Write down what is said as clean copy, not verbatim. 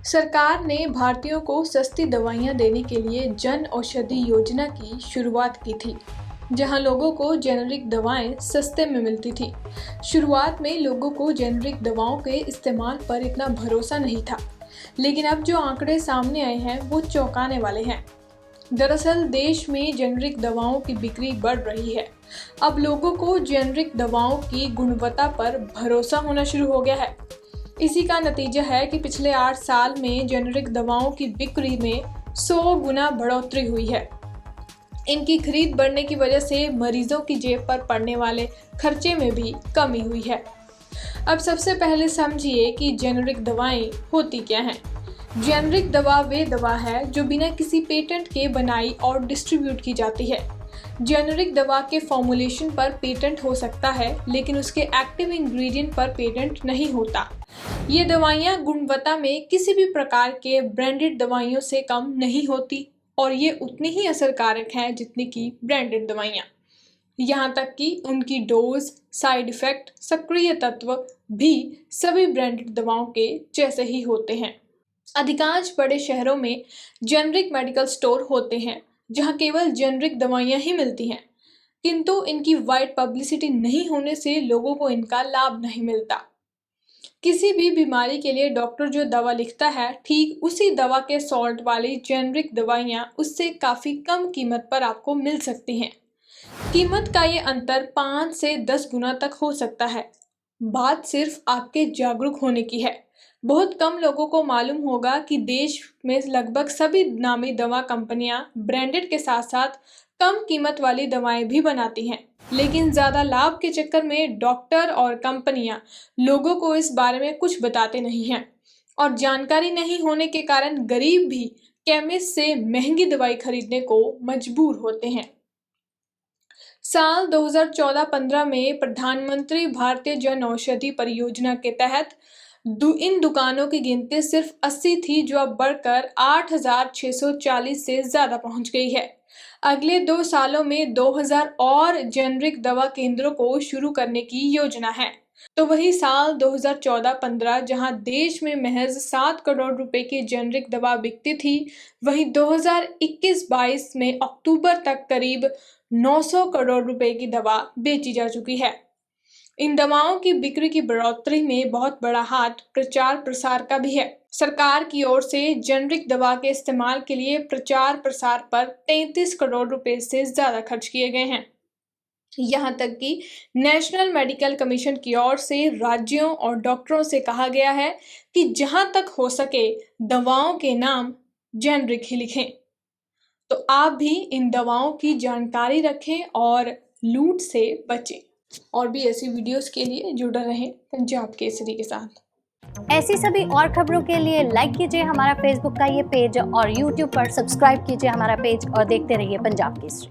सरकार ने भारतीयों को सस्ती दवाइयां देने के लिए जन औषधि योजना की शुरुआत की थी, जहां लोगों को जेनेरिक दवाएं सस्ते में मिलती थी। शुरुआत में लोगों को जेनेरिक दवाओं के इस्तेमाल पर इतना भरोसा नहीं था, लेकिन अब जो आंकड़े सामने आए हैं वो चौंकाने वाले हैं। दरअसल देश में जेनेरिक दवाओं की बिक्री बढ़ रही है। अब लोगों को जेनेरिक दवाओं की गुणवत्ता पर भरोसा होना शुरू हो गया है। इसी का नतीजा है कि पिछले 8 साल में जेनेरिक दवाओं की बिक्री में 100 गुना बढ़ोतरी हुई है। इनकी खरीद बढ़ने की वजह से मरीजों की जेब पर पड़ने वाले खर्चे में भी कमी हुई है। अब सबसे पहले समझिए कि जेनेरिक दवाएं होती क्या हैं। जेनेरिक दवा वे दवा है जो बिना किसी पेटेंट के बनाई और डिस्ट्रीब्यूट की जाती है। जेनेरिक दवा के फॉर्मुलेशन पर पेटेंट हो सकता है, लेकिन उसके एक्टिव इंग्रेडिएंट पर पेटेंट नहीं होता। ये दवाइयाँ गुणवत्ता में किसी भी प्रकार के ब्रांडेड दवाइयों से कम नहीं होती और ये उतनी ही असरकारक हैं जितनी की ब्रांडेड दवाइयाँ। यहाँ तक कि उनकी डोज, साइड इफेक्ट, सक्रिय तत्व भी सभी ब्रांडेड दवाओं के जैसे ही होते हैं। अधिकांश बड़े शहरों में जेनेरिक मेडिकल स्टोर होते हैं जहाँ केवल जेनेरिक दवाइयाँ ही मिलती हैं, किंतु इनकी वाइड पब्लिसिटी नहीं होने से लोगों को इनका लाभ नहीं मिलता। किसी भी बीमारी के लिए डॉक्टर जो दवा लिखता है, ठीक उसी दवा के सॉल्ट वाली जेनेरिक दवाइयाँ उससे काफ़ी कम कीमत पर आपको मिल सकती हैं। कीमत का ये अंतर 5 से 10 गुना तक हो सकता है। बात सिर्फ आपके जागरूक होने की है। बहुत कम लोगों को मालूम होगा कि देश में लगभग सभी नामी दवा कंपनियां ब्रांडेड के साथ साथ कम कीमत वाली दवाएं भी बनाती हैं, लेकिन ज़्यादा लाभ के चक्कर में डॉक्टर और कंपनियां लोगों को इस बारे में कुछ बताते नहीं हैं और जानकारी नहीं होने के कारण गरीब भी केमिस्ट से महंगी दवाई खरीदने को मजबूर होते हैं। साल 2014-15 में प्रधानमंत्री भारतीय जन औषधि परियोजना के तहत इन दुकानों की गिनती सिर्फ 80 थी, जो अब बढ़कर 8,640 से ज़्यादा पहुंच गई है। अगले 2 सालों में 2000 और जेनेरिक दवा केंद्रों को शुरू करने की योजना है। तो वही साल 2014-15 जहां देश में महज 7 करोड़ रुपए की जेनेरिक दवा बिकती थी, वहीं 2021-22 में अक्टूबर तक करीब 900 करोड़ रुपए की दवा बेची जा चुकी है। इन दवाओं की बिक्री की बढ़ोतरी में बहुत बड़ा हाथ प्रचार प्रसार का भी है। सरकार की ओर से जेनेरिक दवा के इस्तेमाल के लिए प्रचार प्रसार पर 33 करोड़ रुपए से ज्यादा खर्च किए गए हैं। यहाँ तक कि नेशनल मेडिकल कमीशन की ओर से राज्यों और डॉक्टरों से कहा गया है कि जहां तक हो सके दवाओं के नाम जेनेरिक ही लिखें। तो आप भी इन दवाओं की जानकारी रखें और लूट से बचें। और भी ऐसी वीडियोस के लिए जुड़े रहें पंजाब केसरी के साथ। ऐसी सभी और खबरों के लिए लाइक कीजिए हमारा फेसबुक का ये पेज और यूट्यूब पर सब्सक्राइब कीजिए हमारा पेज और देखते रहिए पंजाब केसरी।